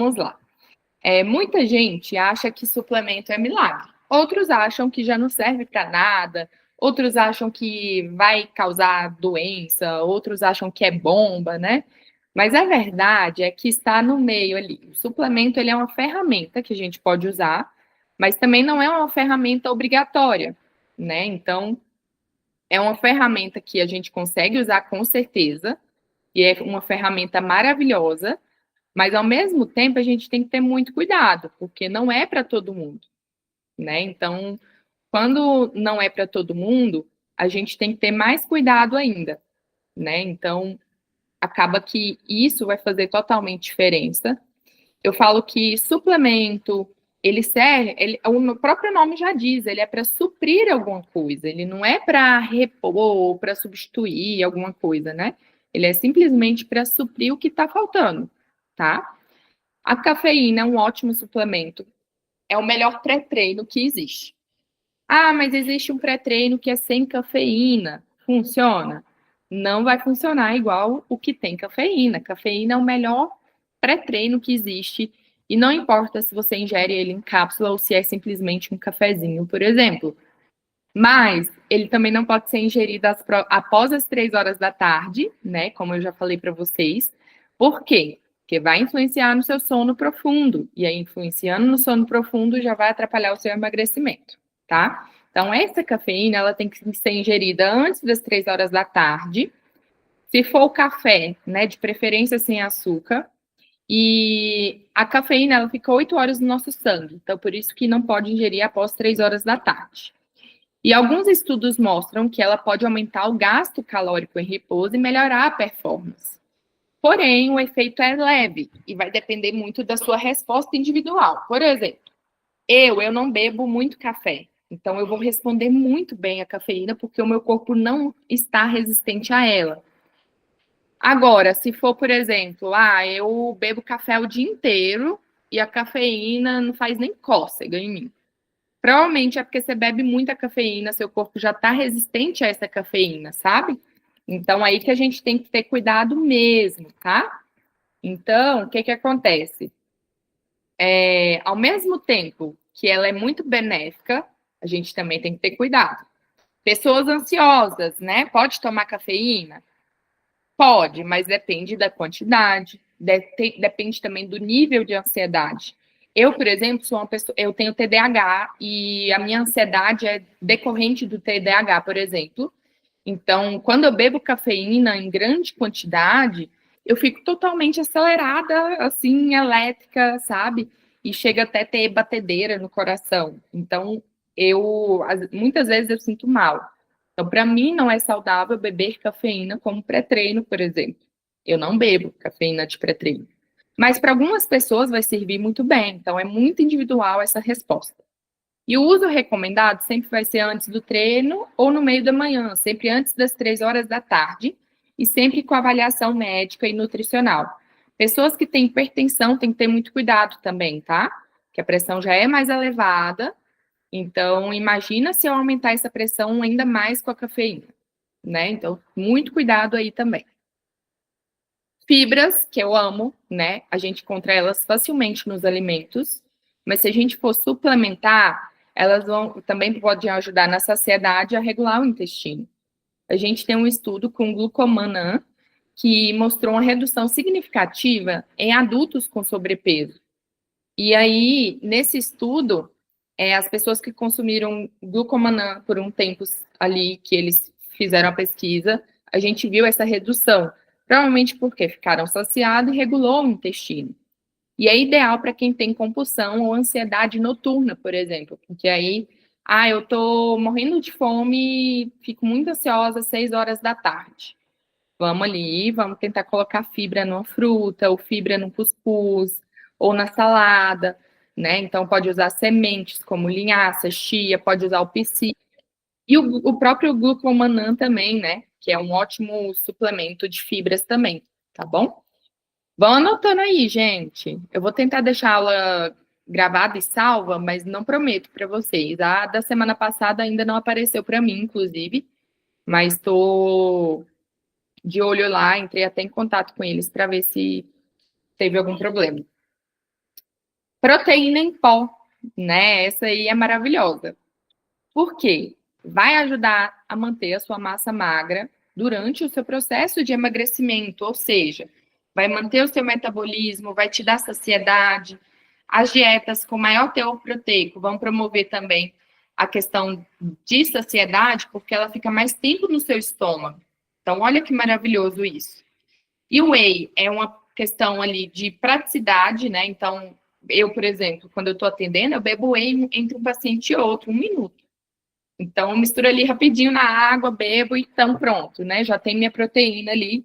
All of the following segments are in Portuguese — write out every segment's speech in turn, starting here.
Vamos lá. Muita gente acha que suplemento é milagre. Outros acham que já não serve para nada. Outros acham que vai causar doença. Outros acham que é bomba, né? Mas a verdade é que está no meio ali. O suplemento ele é uma ferramenta que a gente pode usar, mas também não é uma ferramenta obrigatória, né? Então, é uma ferramenta que a gente consegue usar com certeza, e é uma ferramenta maravilhosa, mas ao mesmo tempo a gente tem que ter muito cuidado, porque não é para todo mundo, né? Então, quando não é para todo mundo, a gente tem que ter mais cuidado ainda, né? Então, acaba que isso vai fazer totalmente diferença. Eu falo que suplemento, ele serve, o próprio nome já diz, ele é para suprir alguma coisa, ele não é para repor ou para substituir alguma coisa, né? Ele é simplesmente para suprir o que está faltando, tá? A cafeína é um ótimo suplemento, é o melhor pré-treino que existe. Ah, mas existe um pré-treino que é sem cafeína, funciona? Não vai funcionar igual o que tem cafeína. Cafeína é o melhor pré-treino que existe, e não importa se você ingere ele em cápsula ou se é simplesmente um cafezinho, por exemplo. Mas ele também não pode ser ingerido após as 3 horas da tarde, né? Como eu já falei para vocês. Por quê? Porque vai influenciar no seu sono profundo. E aí, influenciando no sono profundo, já vai atrapalhar o seu emagrecimento, tá? Então, essa cafeína, ela tem que ser ingerida antes das 3 horas da tarde. Se for o café, né, de preferência sem açúcar. E a cafeína, ela fica 8 horas no nosso sangue. Então, por isso que não pode ingerir após 3 horas da tarde. E alguns estudos mostram que ela pode aumentar o gasto calórico em repouso e melhorar a performance. Porém, o efeito é leve e vai depender muito da sua resposta individual. Por exemplo, eu não bebo muito café, então eu vou responder muito bem à cafeína porque o meu corpo não está resistente a ela. Agora, se for, por exemplo, eu bebo café o dia inteiro e a cafeína não faz nem cócega em mim. Provavelmente é porque você bebe muita cafeína, seu corpo já está resistente a essa cafeína, sabe? Então, aí que a gente tem que ter cuidado mesmo, tá? Então, o que que acontece? Ao mesmo tempo que ela é muito benéfica, a gente também tem que ter cuidado. Pessoas ansiosas, né? Pode tomar cafeína? Pode, mas depende da quantidade, depende também do nível de ansiedade. Eu, por exemplo, sou uma pessoa, eu tenho TDAH e a minha ansiedade é decorrente do TDAH, por exemplo. Então, quando eu bebo cafeína em grande quantidade, eu fico totalmente acelerada, assim, elétrica, sabe? E chega até ter batedeira no coração. Então, muitas vezes eu sinto mal. Então, para mim, não é saudável beber cafeína como pré-treino, por exemplo. Eu não bebo cafeína de pré-treino. Mas para algumas pessoas vai servir muito bem. Então, é muito individual essa resposta. E o uso recomendado sempre vai ser antes do treino ou no meio da manhã, sempre antes das 3 horas da tarde e sempre com avaliação médica e nutricional. Pessoas que têm hipertensão têm que ter muito cuidado também, tá? Que a pressão já é mais elevada. Então, imagina se eu aumentar essa pressão ainda mais com a cafeína, né? Então, muito cuidado aí também. Fibras, que eu amo, né? A gente encontra elas facilmente nos alimentos, mas se a gente for suplementar, elas também podem ajudar na saciedade a regular o intestino. A gente tem um estudo com glucomannan que mostrou uma redução significativa em adultos com sobrepeso. E aí, nesse estudo, as pessoas que consumiram glucomannan por um tempo ali que eles fizeram a pesquisa, a gente viu essa redução. Provavelmente porque ficaram saciados e regulou o intestino. E é ideal para quem tem compulsão ou ansiedade noturna, por exemplo, porque aí, eu tô morrendo de fome, fico muito ansiosa às 6 horas da tarde. Vamos ali, vamos tentar colocar fibra numa fruta, ou fibra no cuscuz, ou na salada, né? Então, pode usar sementes como linhaça, chia, pode usar o psi. E o próprio glucomannan também, né? Que é um ótimo suplemento de fibras também, tá bom? Vão anotando aí, gente. Eu vou tentar deixar a aula gravada e salva, mas não prometo para vocês. A da semana passada ainda não apareceu para mim, inclusive, mas estou de olho lá, entrei até em contato com eles para ver se teve algum problema. Proteína em pó, né? Essa aí é maravilhosa. Por quê? Vai ajudar a manter a sua massa magra durante o seu processo de emagrecimento, ou seja, vai manter o seu metabolismo, vai te dar saciedade. As dietas com maior teor proteico vão promover também a questão de saciedade, porque ela fica mais tempo no seu estômago. Então, olha que maravilhoso isso. E o whey é uma questão ali de praticidade, né? Então, eu, por exemplo, quando eu estou atendendo, eu bebo whey entre um paciente e outro, 1 minuto. Então, eu misturo ali rapidinho na água, bebo e então pronto, né? Já tem minha proteína ali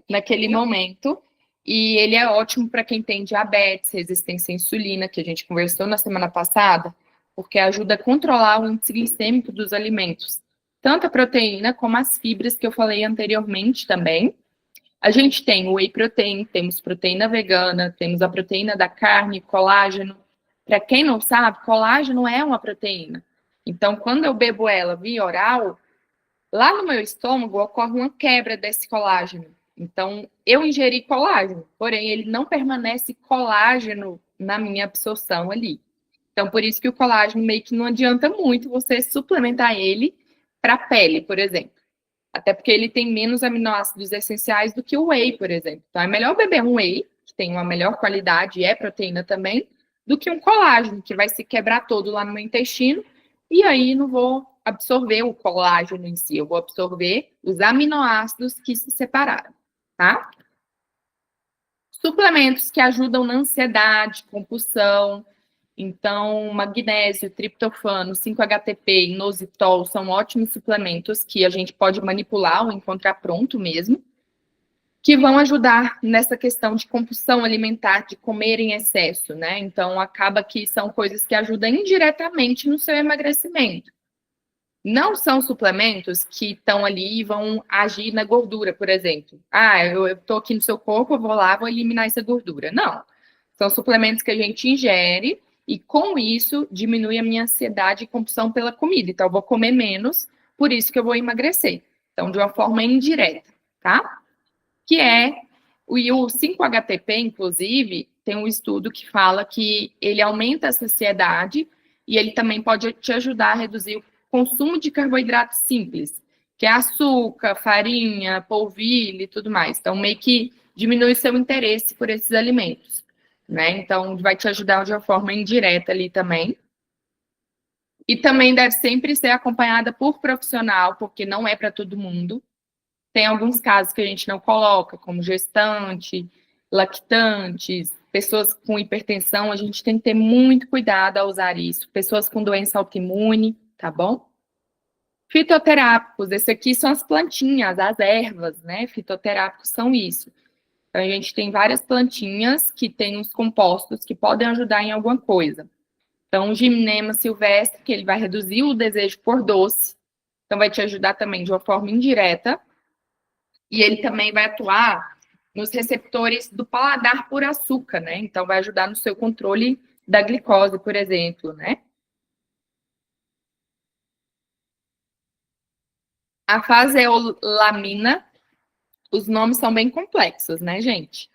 naquele momento. E ele é ótimo para quem tem diabetes, resistência à insulina, que a gente conversou na semana passada, porque ajuda a controlar o índice glicêmico dos alimentos. Tanto a proteína como as fibras que eu falei anteriormente também. A gente tem o whey protein, temos proteína vegana, temos a proteína da carne, colágeno. Para quem não sabe, colágeno é uma proteína. Então, quando eu bebo ela via oral, lá no meu estômago ocorre uma quebra desse colágeno. Então, eu ingeri colágeno, porém, ele não permanece colágeno na minha absorção ali. Então, por isso que o colágeno meio que não adianta muito você suplementar ele para a pele, por exemplo. Até porque ele tem menos aminoácidos essenciais do que o whey, por exemplo. Então, é melhor beber um whey, que tem uma melhor qualidade e é proteína também, do que um colágeno, que vai se quebrar todo lá no meu intestino, e aí não vou absorver o colágeno em si, eu vou absorver os aminoácidos que se separaram, tá? Suplementos que ajudam na ansiedade, compulsão. Então, magnésio, triptofano, 5-HTP, inositol são ótimos suplementos que a gente pode manipular ou encontrar pronto mesmo, que vão ajudar nessa questão de compulsão alimentar, de comer em excesso, né? Então, acaba que são coisas que ajudam indiretamente no seu emagrecimento. Não são suplementos que estão ali e vão agir na gordura, por exemplo. Ah, eu estou aqui no seu corpo, eu vou lá, vou eliminar essa gordura. Não. São suplementos que a gente ingere e, com isso, diminui a minha ansiedade e compulsão pela comida. Então, eu vou comer menos, por isso que eu vou emagrecer. Então, de uma forma indireta, tá? Que é o 5-HTP, inclusive, tem um estudo que fala que ele aumenta a saciedade e ele também pode te ajudar a reduzir o consumo de carboidratos simples, que é açúcar, farinha, polvilho e tudo mais. Então, meio que diminui o seu interesse por esses alimentos, né? Então, vai te ajudar de uma forma indireta ali também. E também deve sempre ser acompanhada por profissional, porque não é para todo mundo. Tem alguns casos que a gente não coloca, como gestante, lactantes, pessoas com hipertensão, a gente tem que ter muito cuidado ao usar isso. Pessoas com doença autoimune, tá bom? Fitoterápicos, esse aqui são as plantinhas, as ervas, né? Fitoterápicos são isso. Então, a gente tem várias plantinhas que têm os compostos que podem ajudar em alguma coisa. Então, o gimnema silvestre, que ele vai reduzir o desejo por doce, então vai te ajudar também de uma forma indireta. E ele também vai atuar nos receptores do paladar por açúcar, né? Então, vai ajudar no seu controle da glicose, por exemplo, né? A faseolamina, os nomes são bem complexos, né, gente?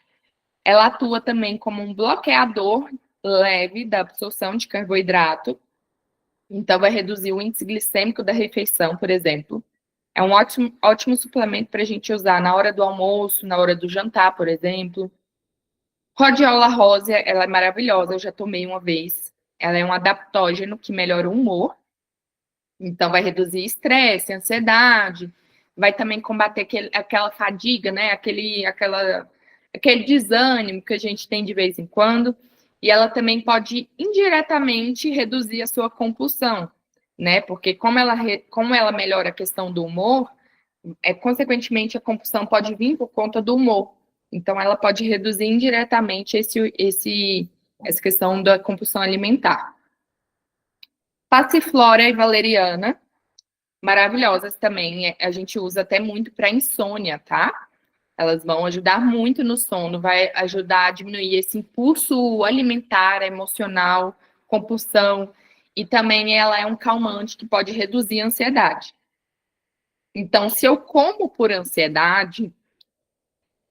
Ela atua também como um bloqueador leve da absorção de carboidrato. Então, vai reduzir o índice glicêmico da refeição, por exemplo. É um ótimo suplemento para a gente usar na hora do almoço, na hora do jantar, por exemplo. Rhodiola rosea, ela é maravilhosa, eu já tomei uma vez. Ela é um adaptógeno que melhora o humor. Então, vai reduzir estresse, ansiedade. Vai também combater aquela fadiga, né? Aquele desânimo que a gente tem de vez em quando. E ela também pode indiretamente reduzir a sua compulsão, né? Porque como ela melhora a questão do humor, consequentemente a compulsão pode vir por conta do humor. Então, ela pode reduzir indiretamente essa questão da compulsão alimentar. Passiflora e valeriana, maravilhosas também. A gente usa até muito para insônia, tá? Elas vão ajudar muito no sono, vai ajudar a diminuir esse impulso alimentar, emocional, compulsão. E também ela é um calmante que pode reduzir a ansiedade. Então, se eu como por ansiedade,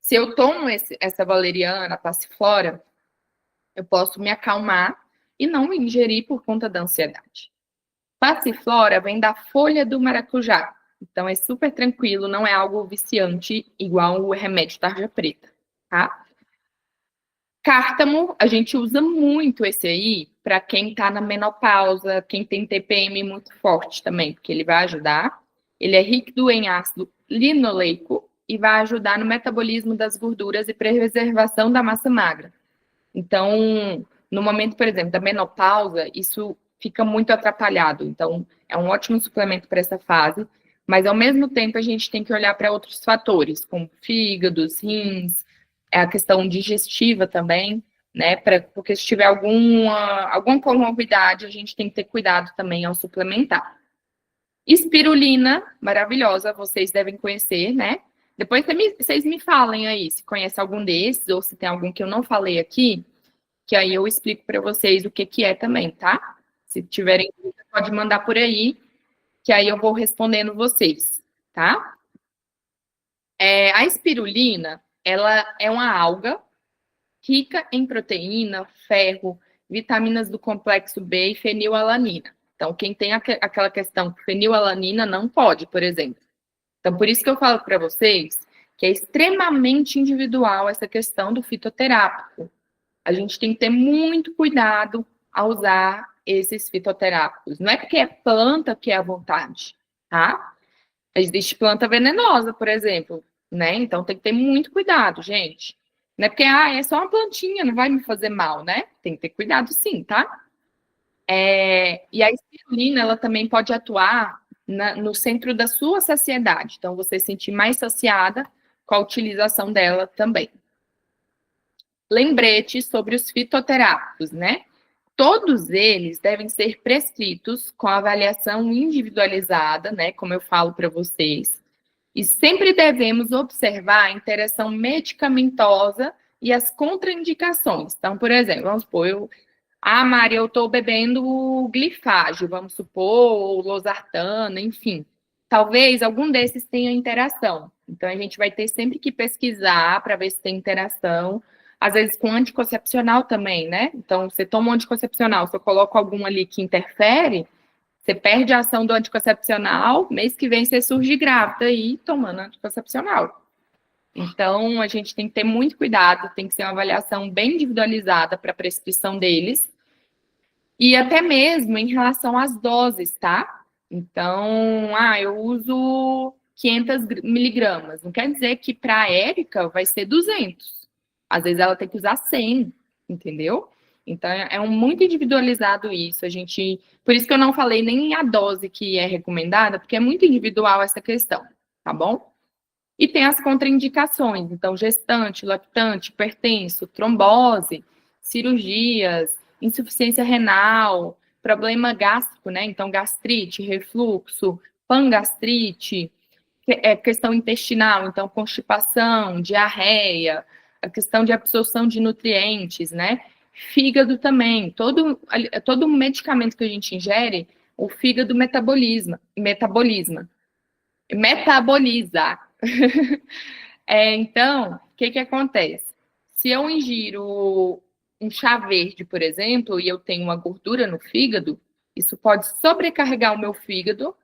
se eu tomo essa valeriana, passiflora, eu posso me acalmar e não ingerir por conta da ansiedade. Passiflora vem da folha do maracujá, então é super tranquilo, não é algo viciante igual o remédio tarja preta, tá? Cártamo, a gente usa muito esse aí para quem está na menopausa, quem tem TPM muito forte também, porque ele vai ajudar. Ele é rico em ácido linoleico e vai ajudar no metabolismo das gorduras e preservação da massa magra. Então, no momento, por exemplo, da menopausa, isso fica muito atrapalhado. Então, é um ótimo suplemento para essa fase, mas ao mesmo tempo a gente tem que olhar para outros fatores, como fígados, rins, a questão digestiva também, né? Porque se tiver alguma comorbidade, a gente tem que ter cuidado também ao suplementar. Espirulina, maravilhosa, vocês devem conhecer, né? Depois vocês me falem aí se conhece algum desses, ou se tem algum que eu não falei aqui, que aí eu explico para vocês o que é também, tá? Se tiverem dúvida, pode mandar por aí, que aí eu vou respondendo vocês, tá? A espirulina, ela é uma alga rica em proteína, ferro, vitaminas do complexo B e fenilalanina. Então, quem tem aquela questão que fenilalanina não pode, por exemplo. Então, por isso que eu falo para vocês que é extremamente individual essa questão do fitoterápico. A gente tem que ter muito cuidado ao usar esses fitoterápicos. Não é porque é planta que é à vontade, tá? Existe planta venenosa, por exemplo, né? Então tem que ter muito cuidado, gente. Não é porque, é só uma plantinha, não vai me fazer mal, né? Tem que ter cuidado sim, tá? E a espirulina, ela também pode atuar no centro da sua saciedade. Então, você se sentir mais saciada com a utilização dela também. Lembrete sobre os fitoterápicos, né? Todos eles devem ser prescritos com avaliação individualizada, né? Como eu falo para vocês. E sempre devemos observar a interação medicamentosa e as contraindicações. Então, por exemplo, vamos supor, Mari, eu estou bebendo glifágio, vamos supor, ou losartana, enfim. Talvez algum desses tenha interação. Então, a gente vai ter sempre que pesquisar para ver se tem interação. Às vezes com anticoncepcional também, né? Então, você toma um anticoncepcional, se eu coloco algum ali que interfere, você perde a ação do anticoncepcional, mês que vem você surge grávida aí tomando anticoncepcional. Então, a gente tem que ter muito cuidado, tem que ser uma avaliação bem individualizada para a prescrição deles. E até mesmo em relação às doses, tá? Então, eu uso 500 miligramas. Não quer dizer que para a Érica vai ser 200. Às vezes ela tem que usar 100, entendeu? Então, muito individualizado isso. Por isso que eu não falei nem a dose que é recomendada, porque é muito individual essa questão, tá bom? E tem as contraindicações. Então, gestante, lactante, hipertenso, trombose, cirurgias, insuficiência renal, problema gástrico, né? Então, gastrite, refluxo, pangastrite, questão intestinal, então, constipação, diarreia, a questão de absorção de nutrientes, né? Fígado também, todo medicamento que a gente ingere, o fígado metaboliza. Então, o que acontece? Se eu ingiro um chá verde, por exemplo, e eu tenho uma gordura no fígado, isso pode sobrecarregar o meu fígado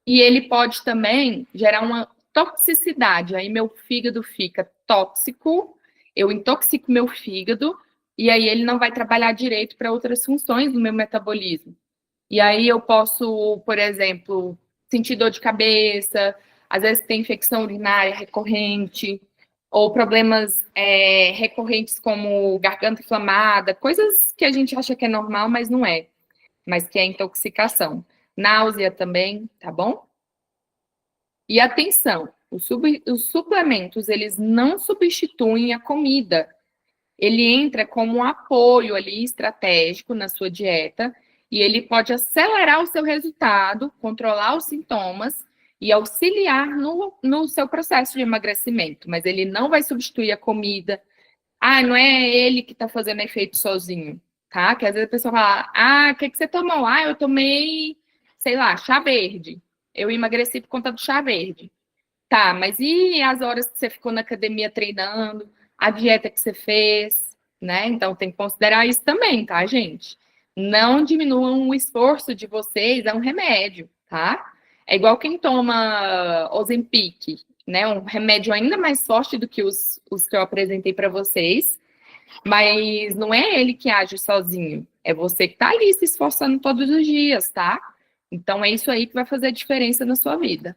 e ele pode também gerar uma toxicidade. Aí meu fígado fica tóxico, eu intoxico meu fígado e aí ele não vai trabalhar direito para outras funções do meu metabolismo. E aí eu posso, por exemplo, sentir dor de cabeça, às vezes tem infecção urinária recorrente, ou problemas recorrentes como garganta inflamada, coisas que a gente acha que é normal, mas não é, mas que é intoxicação. Náusea também, tá bom? E atenção, os suplementos, eles não substituem a comida. Ele entra como um apoio ali estratégico na sua dieta e ele pode acelerar o seu resultado, controlar os sintomas e auxiliar no seu processo de emagrecimento, mas ele não vai substituir a comida. Não é ele que está fazendo efeito sozinho, tá? Que às vezes a pessoa fala, o que você tomou? Eu tomei, sei lá, chá verde. Eu emagreci por conta do chá verde. Tá, mas e as horas que você ficou na academia treinando, a dieta que você fez, né? Então tem que considerar isso também, tá, gente? Não diminuam o esforço de vocês, é um remédio, tá? É igual quem toma Ozempic, né? Um remédio ainda mais forte do que os que eu apresentei para vocês, mas não é ele que age sozinho, é você que tá ali se esforçando todos os dias, tá? Então é isso aí que vai fazer a diferença na sua vida.